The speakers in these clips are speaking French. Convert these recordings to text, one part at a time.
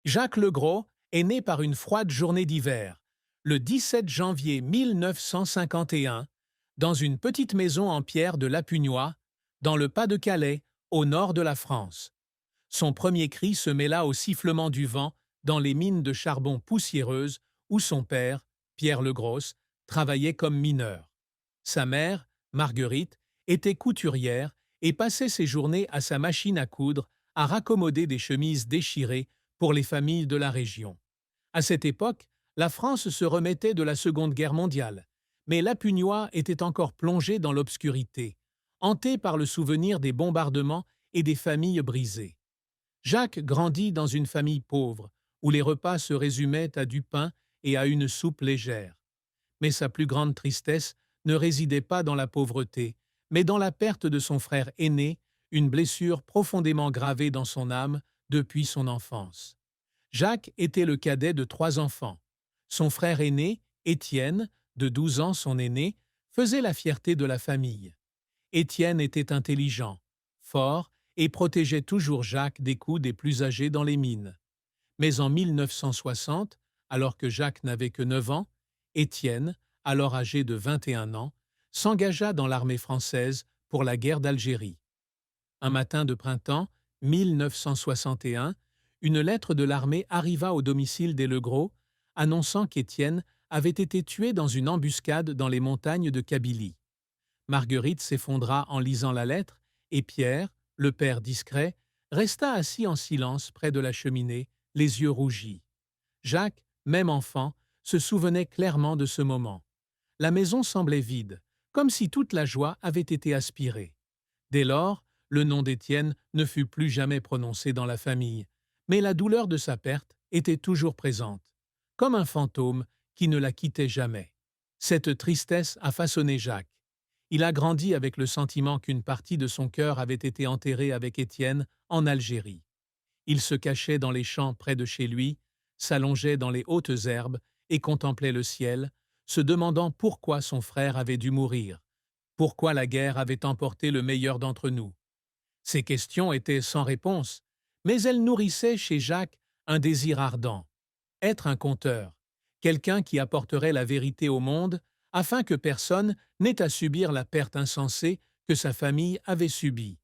Jacques Legros est né par une froide journée d'hiver, le 17 janvier 1951, dans une petite maison en pierre de Lapugnois, dans le Pas-de-Calais, au nord de la France. Son premier cri se mêla au sifflement du vent dans les mines de charbon poussiéreuses où son père, Pierre Legros, travaillait comme mineur. Sa mère, Marguerite, était couturière et passait ses journées à sa machine à coudre à raccommoder des chemises déchirées pour les familles de la région. À cette époque, la France se remettait de la Seconde Guerre mondiale, mais Lapugnois était encore plongé dans l'obscurité, hanté par le souvenir des bombardements et des familles brisées. Jacques grandit dans une famille pauvre, où les repas se résumaient à du pain et à une soupe légère. Mais sa plus grande tristesse ne résidait pas dans la pauvreté, mais dans la perte de son frère aîné, une blessure profondément gravée dans son âme depuis son enfance. Jacques était le cadet de 3 enfants. Son frère aîné, Étienne, de 12 ans son aîné, faisait la fierté de la famille. Étienne était intelligent, fort et protégeait toujours Jacques des coups des plus âgés dans les mines. Mais en 1960, alors que Jacques n'avait que 9 ans, Étienne, alors âgé de 21 ans, s'engagea dans l'armée française pour la guerre d'Algérie. Un matin de printemps, 1961, une lettre de l'armée arriva au domicile des Legros, annonçant qu'Étienne avait été tué dans une embuscade dans les montagnes de Kabylie. Marguerite s'effondra en lisant la lettre, et Pierre, le père discret, resta assis en silence près de la cheminée, les yeux rougis. Jacques, même enfant, se souvenait clairement de ce moment. La maison semblait vide, comme si toute la joie avait été aspirée. Dès lors, le nom d'Étienne ne fut plus jamais prononcé dans la famille, mais la douleur de sa perte était toujours présente, comme un fantôme qui ne la quittait jamais. Cette tristesse a façonné Jacques. Il a grandi avec le sentiment qu'une partie de son cœur avait été enterrée avec Étienne en Algérie. Il se cachait dans les champs près de chez lui, s'allongeait dans les hautes herbes et contemplait le ciel, se demandant pourquoi son frère avait dû mourir, pourquoi la guerre avait emporté le meilleur d'entre nous. Ces questions étaient sans réponse, mais elles nourrissaient chez Jacques un désir ardent. Être un conteur, quelqu'un qui apporterait la vérité au monde, afin que personne n'ait à subir la perte insensée que sa famille avait subie.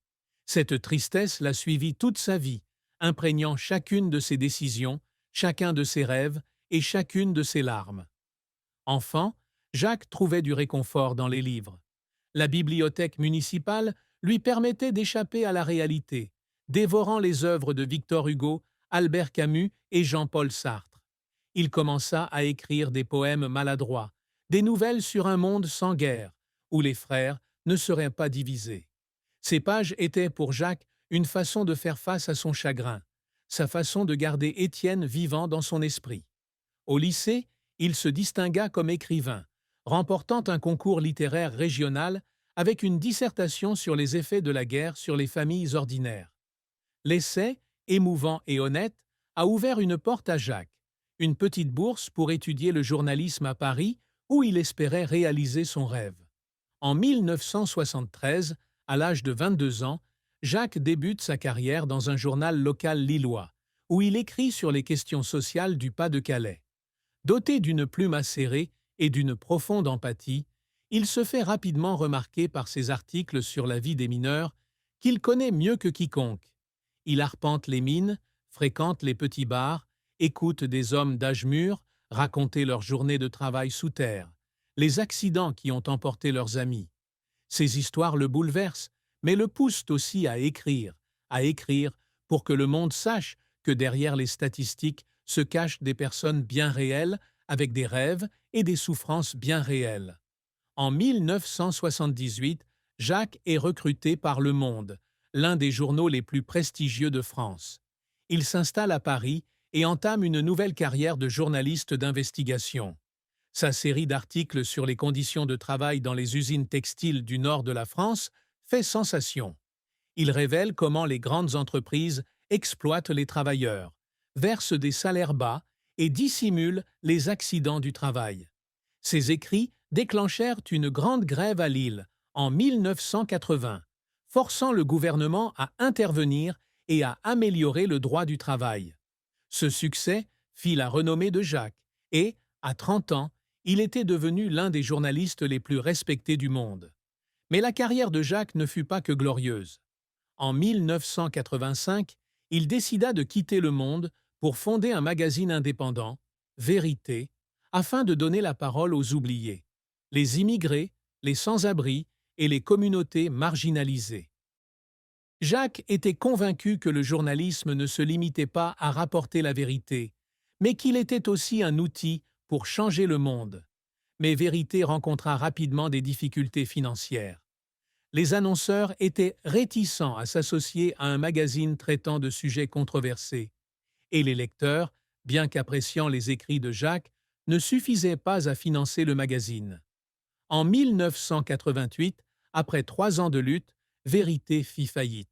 Cette tristesse l'a suivi toute sa vie, imprégnant chacune de ses décisions, chacun de ses rêves et chacune de ses larmes. Enfant, Jacques trouvait du réconfort dans les livres. La bibliothèque municipale lui permettait d'échapper à la réalité, dévorant les œuvres de Victor Hugo, Albert Camus et Jean-Paul Sartre. Il commença à écrire des poèmes maladroits, des nouvelles sur un monde sans guerre, où les frères ne seraient pas divisés. Ces pages étaient pour Jacques une façon de faire face à son chagrin, sa façon de garder Étienne vivant dans son esprit. Au lycée, il se distingua comme écrivain, remportant un concours littéraire régional avec une dissertation sur les effets de la guerre sur les familles ordinaires. L'essai, émouvant et honnête, a ouvert une porte à Jacques, une petite bourse pour étudier le journalisme à Paris où il espérait réaliser son rêve. En 1973, à l'âge de 22 ans, Jacques débute sa carrière dans un journal local lillois, où il écrit sur les questions sociales du Pas-de-Calais. Doté d'une plume acérée et d'une profonde empathie, il se fait rapidement remarquer par ses articles sur la vie des mineurs, qu'il connaît mieux que quiconque. Il arpente les mines, fréquente les petits bars, écoute des hommes d'âge mûr raconter leurs journées de travail sous terre, les accidents qui ont emporté leurs amis. Ces histoires le bouleversent, mais le poussent aussi à écrire pour que le monde sache que derrière les statistiques se cachent des personnes bien réelles, avec des rêves et des souffrances bien réelles. En 1978, Jacques est recruté par Le Monde, l'un des journaux les plus prestigieux de France. Il s'installe à Paris et entame une nouvelle carrière de journaliste d'investigation. Sa série d'articles sur les conditions de travail dans les usines textiles du nord de la France fait sensation. Il révèle comment les grandes entreprises exploitent les travailleurs, versent des salaires bas et dissimulent les accidents du travail. Ses écrits déclenchèrent une grande grève à Lille en 1980, forçant le gouvernement à intervenir et à améliorer le droit du travail. Ce succès fit la renommée de Jacques et, à 30 ans, il était devenu l'un des journalistes les plus respectés du monde. Mais la carrière de Jacques ne fut pas que glorieuse. En 1985, il décida de quitter le Monde pour fonder un magazine indépendant, Vérité, afin de donner la parole aux oubliés, les immigrés, les sans-abri et les communautés marginalisées. Jacques était convaincu que le journalisme ne se limitait pas à rapporter la vérité, mais qu'il était aussi un outil pour changer le monde. Mais Vérité rencontra rapidement des difficultés financières. Les annonceurs étaient réticents à s'associer à un magazine traitant de sujets controversés, et les lecteurs, bien qu'appréciant les écrits de Jacques, ne suffisaient pas à financer le magazine. En 1988, après 3 ans de lutte, Vérité fit faillite.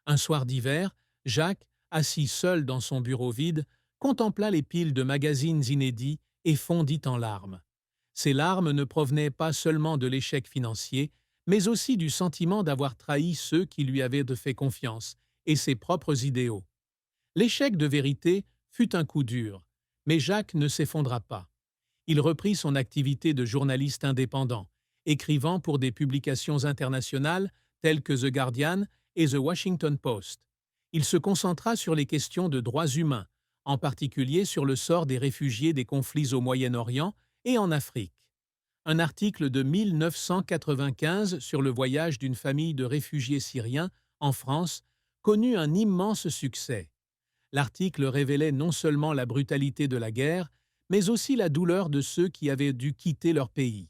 Un soir d'hiver, Jacques, assis seul dans son bureau vide, contempla les piles de magazines inédits et fondit en larmes. Ces larmes ne provenaient pas seulement de l'échec financier, mais aussi du sentiment d'avoir trahi ceux qui lui avaient fait confiance et ses propres idéaux. L'échec de Vérité fut un coup dur, mais Jacques ne s'effondra pas. Il reprit son activité de journaliste indépendant, écrivant pour des publications internationales telles que The Guardian et The Washington Post. Il se concentra sur les questions de droits humains, en particulier sur le sort des réfugiés des conflits au Moyen-Orient et en Afrique. Un article de 1995 sur le voyage d'une famille de réfugiés syriens en France connut un immense succès. L'article révélait non seulement la brutalité de la guerre, mais aussi la douleur de ceux qui avaient dû quitter leur pays.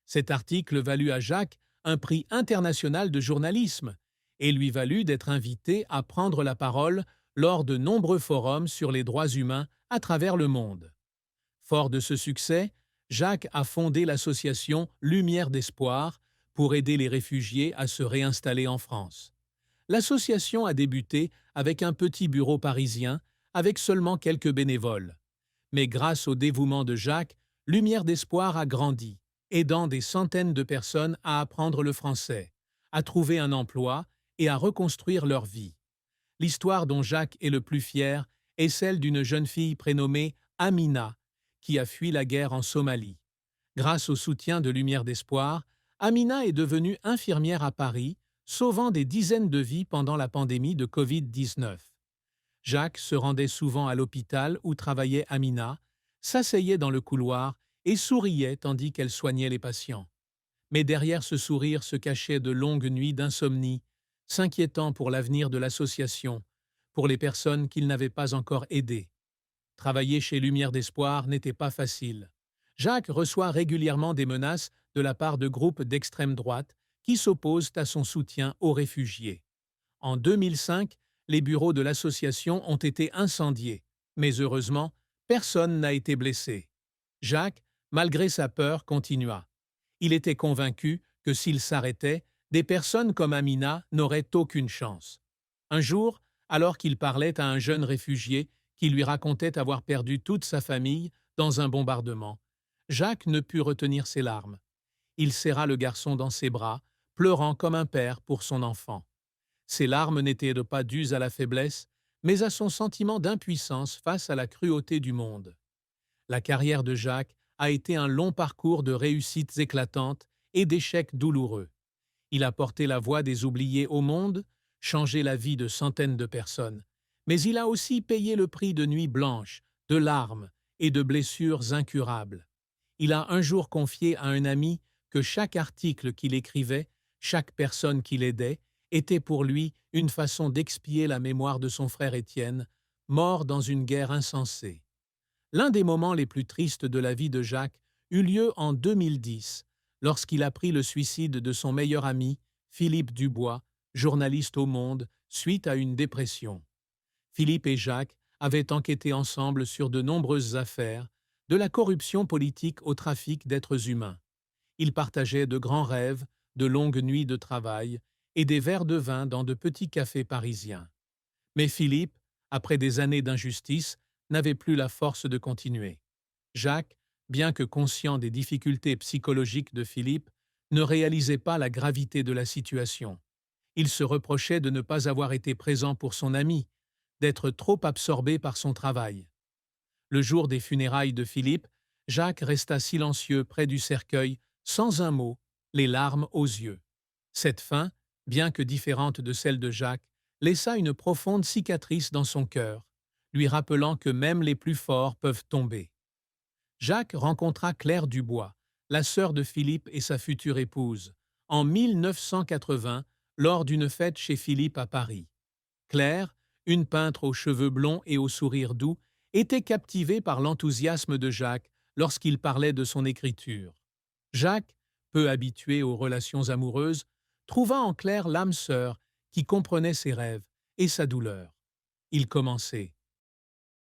Cet article valut à Jacques un prix international de journalisme et lui valut d'être invité à prendre la parole lors de nombreux forums sur les droits humains à travers le monde. Fort de ce succès, Jacques a fondé l'association Lumière d'Espoir pour aider les réfugiés à se réinstaller en France. L'association a débuté avec un petit bureau parisien, avec seulement quelques bénévoles. Mais grâce au dévouement de Jacques, Lumière d'Espoir a grandi, aidant des centaines de personnes à apprendre le français, à trouver un emploi et à reconstruire leur vie. L'histoire dont Jacques est le plus fier est celle d'une jeune fille prénommée Amina, qui a fui la guerre en Somalie. Grâce au soutien de Lumière d'Espoir, Amina est devenue infirmière à Paris, sauvant des dizaines de vies pendant la pandémie de Covid-19. Jacques se rendait souvent à l'hôpital où travaillait Amina, s'asseyait dans le couloir et souriait tandis qu'elle soignait les patients. Mais derrière ce sourire se cachaient de longues nuits d'insomnie, s'inquiétant pour l'avenir de l'association, pour les personnes qu'il n'avait pas encore aidées. Travailler chez Lumière d'Espoir n'était pas facile. Jacques reçoit régulièrement des menaces de la part de groupes d'extrême droite qui s'opposent à son soutien aux réfugiés. En 2005, les bureaux de l'association ont été incendiés, mais heureusement, personne n'a été blessé. Jacques, malgré sa peur, continua. Il était convaincu que s'il s'arrêtait, des personnes comme Amina n'auraient aucune chance. Un jour, alors qu'il parlait à un jeune réfugié qui lui racontait avoir perdu toute sa famille dans un bombardement, Jacques ne put retenir ses larmes. Il serra le garçon dans ses bras, pleurant comme un père pour son enfant. Ses larmes n'étaient pas dues à la faiblesse, mais à son sentiment d'impuissance face à la cruauté du monde. La carrière de Jacques a été un long parcours de réussites éclatantes et d'échecs douloureux. Il a porté la voix des oubliés au monde, changé la vie de centaines de personnes, mais il a aussi payé le prix de nuits blanches, de larmes et de blessures incurables. Il a un jour confié à un ami que chaque article qu'il écrivait, chaque personne qu'il aidait, était pour lui une façon d'expier la mémoire de son frère Étienne, mort dans une guerre insensée. L'un des moments les plus tristes de la vie de Jacques eut lieu en 2010, lorsqu'il apprit le suicide de son meilleur ami, Philippe Dubois, journaliste au Monde, suite à une dépression. Philippe et Jacques avaient enquêté ensemble sur de nombreuses affaires, de la corruption politique au trafic d'êtres humains. Ils partageaient de grands rêves, de longues nuits de travail et des verres de vin dans de petits cafés parisiens. Mais Philippe, après des années d'injustice, n'avait plus la force de continuer. Jacques, bien que conscient des difficultés psychologiques de Philippe, ne réalisait pas la gravité de la situation. Il se reprochait de ne pas avoir été présent pour son ami, d'être trop absorbé par son travail. Le jour des funérailles de Philippe, Jacques resta silencieux près du cercueil, sans un mot, les larmes aux yeux. Cette fin, bien que différente de celle de Jacques, laissa une profonde cicatrice dans son cœur, lui rappelant que même les plus forts peuvent tomber. Jacques rencontra Claire Dubois, la sœur de Philippe et sa future épouse, en 1980 lors d'une fête chez Philippe à Paris. Claire, une peintre aux cheveux blonds et au sourire doux, était captivée par l'enthousiasme de Jacques lorsqu'il parlait de son écriture. Jacques, peu habitué aux relations amoureuses, trouva en Claire l'âme sœur qui comprenait ses rêves et sa douleur. Ils commençaient